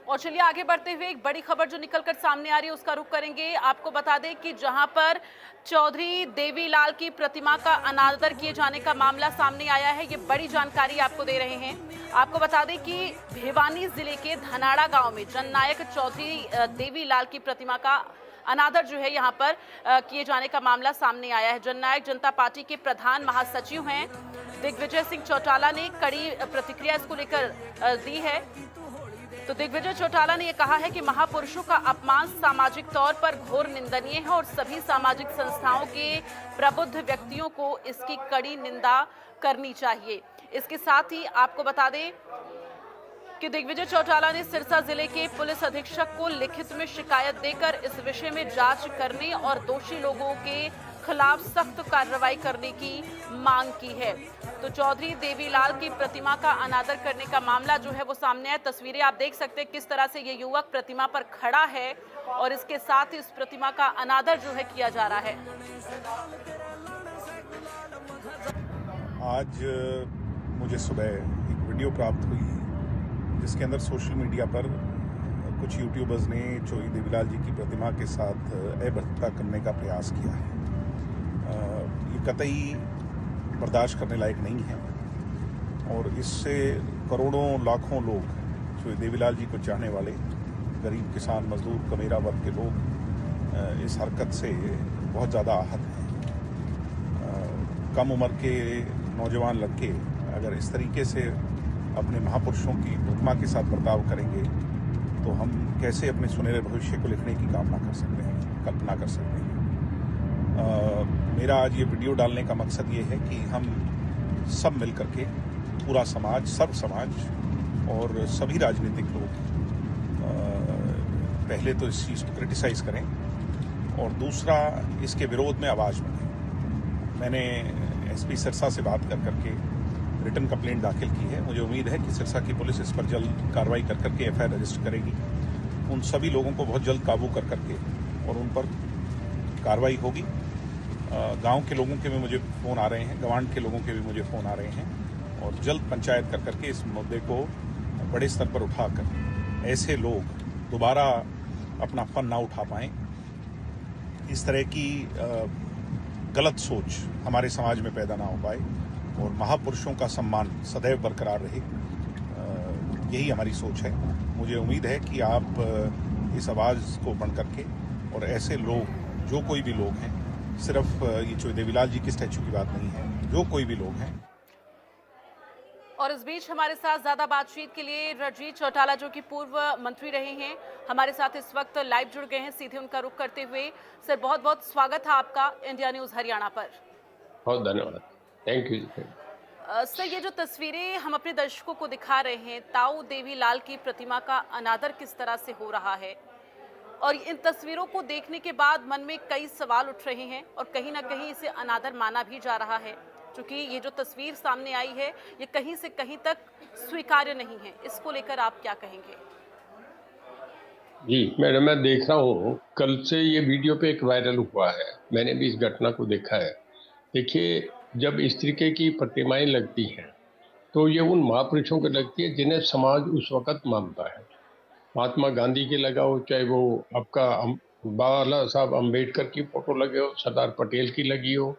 और चलिए आगे बढ़ते हुए एक बड़ी खबर जो निकलकर सामने आ रही है उसका रुख करेंगे। आपको बता दें कि जहां पर चौधरी देवीलाल की प्रतिमा का अनादर किए जाने का मामला सामने आया है, ये बड़ी जानकारी आपको दे रहे हैं। आपको बता दें कि भिवानी जिले के धनाड़ा गांव में जननायक चौधरी देवीलाल की प्रतिमा का अनादर जो है यहाँ पर किए जाने का मामला सामने आया है। जननायक जनता पार्टी के प्रधान महासचिव हैं दिग्विजय सिंह चौटाला ने कड़ी प्रतिक्रिया इसको लेकर दी है। तो दिग्विजय चौटाला ने यह कहा है कि महापुरुषों का अपमान सामाजिक तौर पर घोर निंदनीय है और सभी सामाजिक संस्थाओं के प्रबुद्ध व्यक्तियों को इसकी कड़ी निंदा करनी चाहिए। इसके साथ ही आपको बता दें कि दिग्विजय चौटाला ने सिरसा जिले के पुलिस अधीक्षक को लिखित में शिकायत देकर इस विषय में जांच करने और दोषी लोगों के खिलाफ सख्त कार्रवाई करने की मांग की है। तो चौधरी देवीलाल की प्रतिमा का अनादर करने का मामला जो है वो सामने है। तस्वीरें आप देख सकते हैं किस तरह से ये युवक प्रतिमा पर खड़ा है और इसके साथ ही इस प्रतिमा का अनादर जो है किया जा रहा है। आज मुझे सुबह एक वीडियो प्राप्त हुई जिसके अंदर सोशल मीडिया पर कुछ यूट्यूबर्स ने चौधरी देवीलाल जी की प्रतिमा के साथ अभद्रता करने का प्रयास किया है। ये कतई बर्दाश्त करने लायक नहीं है और इससे करोड़ों लाखों लोग चौधरी देवीलाल जी को चाहने वाले गरीब किसान मजदूर कमेरा वर्ग के लोग इस हरकत से बहुत ज़्यादा आहत हैं। कम उम्र के नौजवान लड़के अगर इस तरीके से अपने महापुरुषों की प्रतिमा के साथ बर्ताव करेंगे तो हम कैसे अपने सुनहरे भविष्य को लिखने की कामना कर सकते हैं, कल्पना कर सकते हैं। मेरा आज ये वीडियो डालने का मकसद ये है कि हम सब मिलकर के पूरा समाज, सर्व समाज और सभी राजनीतिक लोग पहले तो इस चीज़ को क्रिटिसाइज करें और दूसरा इसके विरोध में आवाज़ उठाएं। मैंने एसपी सिरसा से बात कर करके रिटन कंप्लेंट दाखिल की है। मुझे उम्मीद है कि सिरसा की पुलिस इस पर जल्द कार्रवाई कर करके एफआईआर रजिस्टर करेगी। उन सभी लोगों को बहुत जल्द काबू कर करके और उन पर कार्रवाई होगी। गांव के लोगों के भी मुझे फ़ोन आ रहे हैं, गवांड के लोगों के भी मुझे फ़ोन आ रहे हैं और जल्द पंचायत कर करके इस मुद्दे को बड़े स्तर पर उठाकर ऐसे लोग दोबारा अपना फन ना उठा पाएँ। इस तरह की गलत सोच हमारे समाज में पैदा ना हो पाए और महापुरुषों का सम्मान सदैव बरकरार रहे, यही हमारी सोच है। मुझे उम्मीद है कि आप इस आवाज़ को बढ़ करके और ऐसे लोग, जो कोई भी लोग हैं, सिर्फ ये चौधरी देवीलाल जी के स्टैचू की बात नहीं है, जो कोई भी लोग हैं। और इस बीच हमारे साथ ज्यादा बातचीत के लिए रणजीत चौटाला जो कि पूर्व मंत्री रहे हैं, हमारे साथ इस वक्त लाइव जुड़ गए हैं। सीधे उनका रुख करते हुए सर, बहुत बहुत स्वागत है आपका इंडिया न्यूज हरियाणा पर। बहुत धन्यवाद, थैंक यू। सर, ये जो तस्वीरें हम अपने दर्शकों को दिखा रहे हैं, ताऊ देवीलाल की प्रतिमा का अनादर किस तरह से हो रहा है और इन तस्वीरों को देखने के बाद मन में कई सवाल उठ रहे हैं और कहीं ना कहीं इसे अनादर माना भी जा रहा है, क्योंकि ये जो तस्वीर सामने आई है ये कहीं से कहीं तक स्वीकार्य नहीं है। इसको लेकर आप क्या कहेंगे? जी मैडम, मैं देख रहा हूँ कल से ये वीडियो पे एक वायरल हुआ है, मैंने भी इस घटना को देखा है। देखिए, जब इस तरीके की प्रतिमाएं लगती हैं तो ये उन महापुरुषों को लगती है जिन्हें समाज उस वक्त मानता है। महात्मा गांधी के लगा हो, चाहे वो आपका बाला साहब अम्बेडकर की फोटो लगे हो, सरदार पटेल की लगी हो,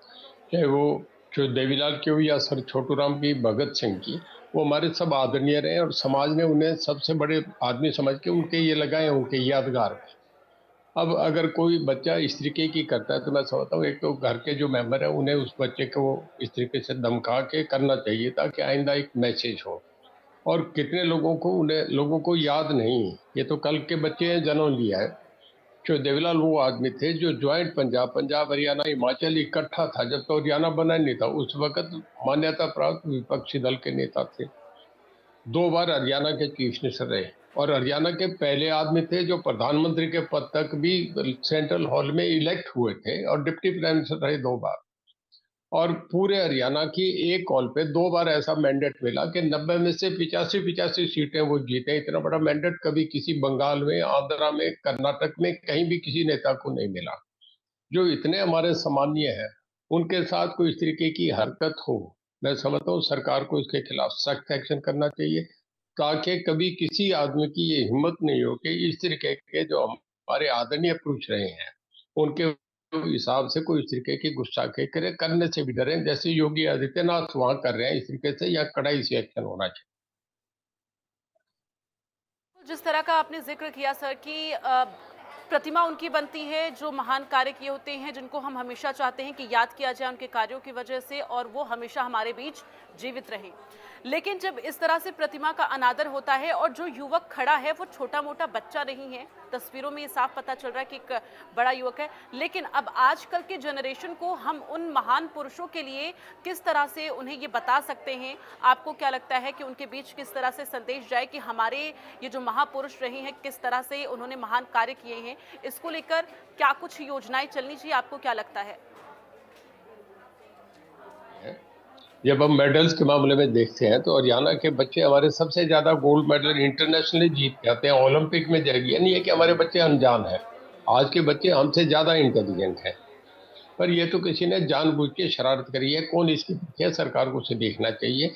चाहे वो जो देवीलाल की हो या सर छोटूराम की, भगत सिंह की, वो हमारे सब आदरणीय रहे और समाज ने उन्हें सबसे बड़े आदमी समझ के उनके ये लगाए, उनके यादगार में। अब अगर कोई बच्चा इस तरीके की करता है तो मैं समझता हूँ एक तो घर के जो मेंबर है उन्हें उस बच्चे को इस तरीके से धमका के करना चाहिए ताकि आइंदा एक मैसेज हो। और कितने लोगों को लोगों को याद नहीं, ये तो कल के बच्चे हैं, जन्म लिया है। जो देवीलाल वो आदमी थे जो ज्वाइंट पंजाब हरियाणा हिमाचल इकट्ठा था, जब तो हरियाणा बना नहीं था। उस वक्त मान्यता प्राप्त विपक्षी दल के नेता थे, 2 बार हरियाणा के चीफ मिनिस्टर रहे और हरियाणा के पहले आदमी थे जो प्रधानमंत्री के पद तक भी सेंट्रल हॉल में इलेक्ट हुए थे और डिप्टी प्राइम मिनिस्टर रहे 2 बार। और पूरे हरियाणा की एक कॉल पे 2 बार ऐसा मैंडेट मिला कि 90 में से 85 सीटें वो जीते। इतना बड़ा मैंडेट कभी किसी बंगाल में, आंध्रा में, कर्नाटक में कहीं भी किसी नेता को नहीं मिला। जो इतने हमारे सम्मानीय हैं, उनके साथ कोई इस तरीके की हरकत हो, मैं समझता हूँ सरकार को इसके खिलाफ सख्त एक्शन करना चाहिए। ताकि कभी किसी आदमी की ये हिम्मत नहीं हो कि इस तरीके के जो हमारे आदरणीय पुरुष रहे हैं उनके हिसाब से कोई इस तरीके की गुस्ताखी करे, करने से भी डरे, जैसे योगी आदित्यनाथ वहां कर रहे हैं इस तरीके से, या कड़ाई से एक्शन होना चाहिए। जिस तरह का आपने जिक्र किया सर कि प्रतिमा उनकी बनती है जो महान कार्य किए होते हैं, जिनको हम हमेशा चाहते हैं कि याद किया जाए उनके कार्यों की वजह से, और वो हमेशा हमारे बीच जीवित रहें। लेकिन जब इस तरह से प्रतिमा का अनादर होता है और जो युवक खड़ा है वो छोटा मोटा बच्चा नहीं है, तस्वीरों में ये साफ पता चल रहा है कि एक बड़ा युवक है, लेकिन अब आजकल के जनरेशन को हम उन महान पुरुषों के लिए किस तरह से उन्हें ये बता सकते हैं? आपको क्या लगता है कि उनके बीच किस तरह से संदेश जाए कि हमारे ये जो महापुरुष रहे हैं किस तरह से उन्होंने महान कार्य किए हैं, इसको लेकर क्या कुछ योजनाएं चलनी चाहिए, आपको क्या लगता है? जब हम मेडल्स के मामले में देखते हैं तो हरियाणा के बच्चे हमारे सबसे ज्यादा गोल्ड मेडल इंटरनेशनली जीत के आते हैं, ओलंपिक में जाएगी। ये नहीं है कि हमारे बच्चे अनजान हैं, आज के बच्चे हमसे ज्यादा इंटेलिजेंट हैं, पर ये तो किसी ने जानबूझ के शरारत करी है। कौन इसके पीछे है, सरकार को उसे देखना चाहिए।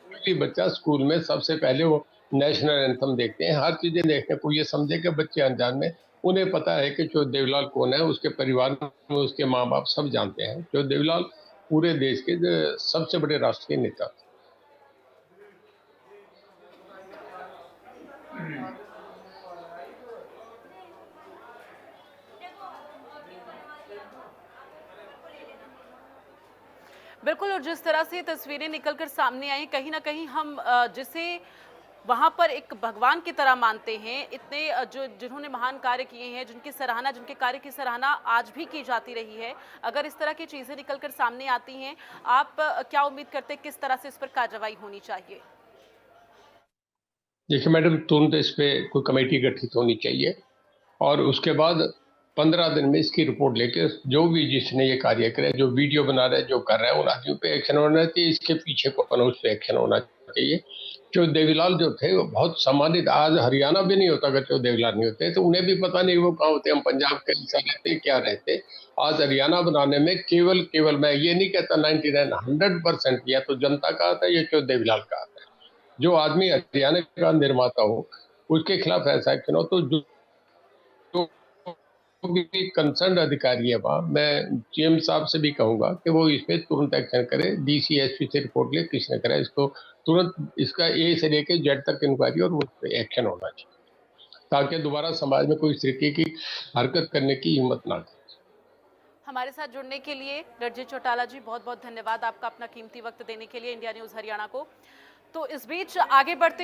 कोई बच्चा स्कूल में सबसे पहले वो नेशनल एंथम देखते हैं, हर चीजें देखते हैं। कोई ये समझे कि बच्चे अनजान में, उन्हें पता है कि जो देवलाल कौन है, उसके परिवार में उसके माँ बाप सब जानते हैं। जो देवलाल पूरे देश के सबसे बड़े राष्ट्रीय नेता थे। बिल्कुल, और जिस तरह से तस्वीरें निकलकर सामने आई, कहीं ना कहीं हम जिसे वहां पर एक भगवान की तरह मानते हैं, इतने जो जिन्होंने महान कार्य किए हैं, जिनकी सराहना, जिनके कार्य की सराहना आज भी की जाती रही है, अगर इस तरह की चीजें निकलकर सामने आती हैं, आप क्या उम्मीद करते हैं किस तरह से इस पर कार्रवाई होनी चाहिए? देखिए मैडम, तुरंत इस पे कोई कमेटी गठित होनी चाहिए और उसके बाद 15 दिन में इसकी रिपोर्ट लेके जो भी जिसने ये कार्य करे, जो वीडियो बना रहा है, जो कर रहा है, उन आदमियों पे एक्शन होना चाहिए। इसके पीछे कौन है, उस पे एक्शन होना चाहिए। जो देवीलाल जो थे वो बहुत सम्मानित, आज हरियाणा भी नहीं होता अगर जो देवीलाल नहीं होते, तो उन्हें भी पता नहीं वो कहाँ होते। हम पंजाब के हिस्सा रहते क्या रहते, आज हरियाणा बनाने में केवल मैं ये नहीं कहता 99 100% या तो जनता का आता है, ये जो देवीलाल का आता है। जो आदमी हरियाणा का निर्माता हो उसके खिलाफ ऐसा एक्शन हो, तो जो भी कंसर्न अधिकारी है वहाँ, मैं सीएम साहब से भी कहूंगा कि वो इस पे तुरंत एक्शन करे। डीसी एसपी से रिपोर्ट ले, किसने करा इसको तुरंत, इसका ए से लेके जेड तक इंक्वायरी और उस पे एक्शन होना चाहिए, ताकि दोबारा समाज में कोई इस तरीके की हरकत करने की हिम्मत ना करे। हमारे साथ जुड़ने के लिए रणजीत चौटाला जी, बहुत बहुत धन्यवाद आपका अपना कीमती वक्त देने के लिए इंडिया न्यूज हरियाणा को। तो इस बीच आगे बढ़ते